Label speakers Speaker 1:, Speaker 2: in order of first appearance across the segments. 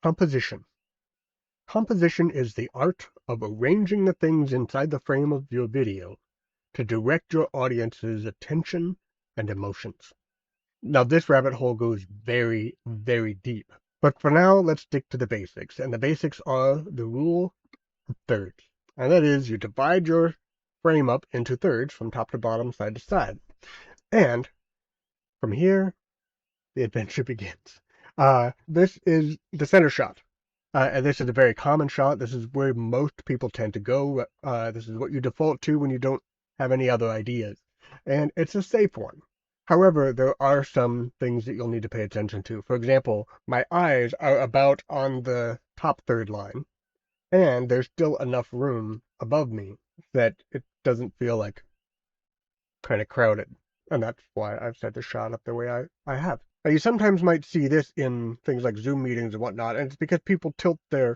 Speaker 1: Composition. Composition is the art of arranging the things inside the frame of your video to direct your audience's attention and emotions. Now, this rabbit hole goes very, very deep. But for now, let's stick to the basics. And the basics are the rule of thirds. And that is, you divide your frame up into thirds from top to bottom, side to side. And from here, the adventure begins. This is the center shot. And this is a very common shot. This is where most people tend to go. This is what you default to when you don't have any other ideas. And it's a safe one. However, there are some things that you'll need to pay attention to. For example, my eyes are about on the top third line, and there's still enough room above me that it doesn't feel like kind of crowded. And that's why I've set the shot up the way I have. Now, you sometimes might see this in things like Zoom meetings and whatnot, and it's because people tilt the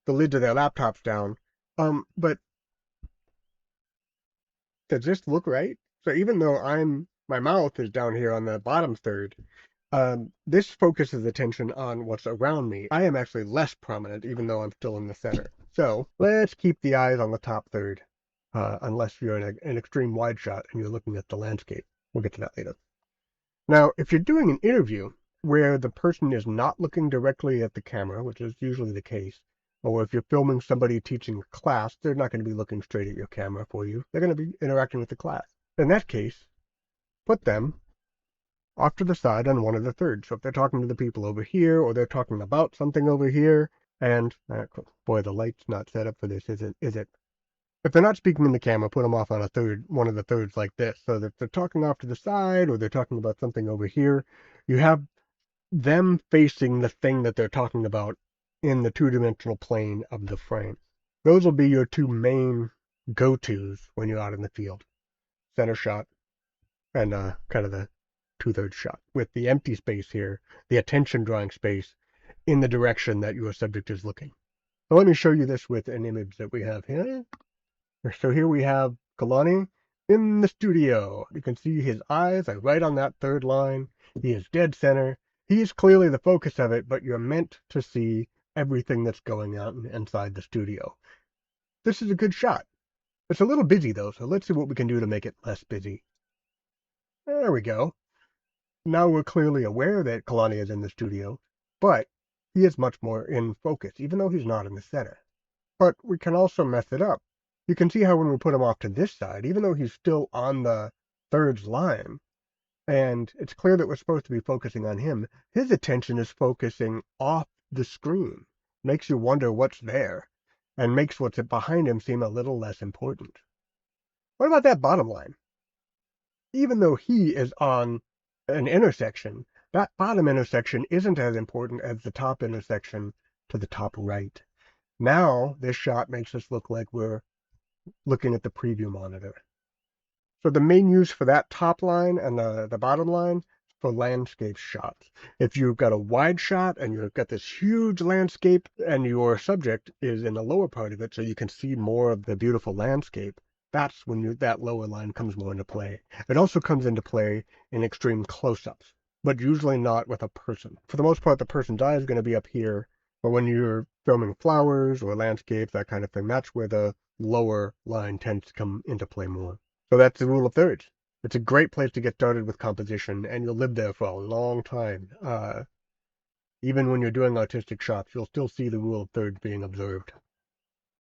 Speaker 1: lids of their laptops down. But does this look right? So even though my mouth is down here on the bottom third, this focuses attention on what's around me. I am actually less prominent, even though I'm still in the center. So let's keep the eyes on the top third, unless you're in an extreme wide shot and you're looking at the landscape. We'll get to that later. Now, if you're doing an interview where the person is not looking directly at the camera, which is usually the case, or if you're filming somebody teaching a class, they're not going to be looking straight at your camera for you. They're going to be interacting with the class. In that case, put them off to the side on one of the thirds. So if they're talking to the people over here, or they're talking about something over here, and boy, the light's not set up for this, is it? If they're not speaking in the camera, put them off on one of the thirds like this, so that if they're talking off to the side, or they're talking about something over here, you have them facing the thing that they're talking about in the two-dimensional plane of the frame. Those will be your two main go-tos when you're out in the field. Center shot and kind of the two-thirds shot, with the empty space here, the attention-drawing space, in the direction that your subject is looking. So let me show you this with an image that we have here. So here we have Kalani in the studio. You can see his eyes are right on that third line. He is dead center. He is clearly the focus of it, but you're meant to see everything that's going on inside the studio. This is a good shot. It's a little busy though, so let's see what we can do to make it less busy. There we go. Now we're clearly aware that Kalani is in the studio, but he is much more in focus, even though he's not in the center. But we can also mess it up. You can see how when we put him off to this side, even though he's still on the thirds line, and it's clear that we're supposed to be focusing on him, his attention is focusing off the screen. Makes you wonder what's there, and makes what's behind him seem a little less important. What about that bottom line? Even though he is on an intersection, that bottom intersection isn't as important as the top intersection to the top right. Now, this shot makes us look like we're looking at the preview monitor. So the main use for that top line and the bottom line for landscape shots. If you've got a wide shot and you've got this huge landscape and your subject is in the lower part of it so you can see more of the beautiful landscape, that's when that lower line comes more into play. It also comes into play in extreme close-ups, but usually not with a person. For the most part, the person's eye is going to be up here, but when you're filming flowers or landscapes, that kind of thing, that's where the lower line tends to come into play more. So that's the rule of thirds. It's a great place to get started with composition, and you'll live there for a long time. Even when you're doing artistic shots, you'll still see the rule of thirds being observed.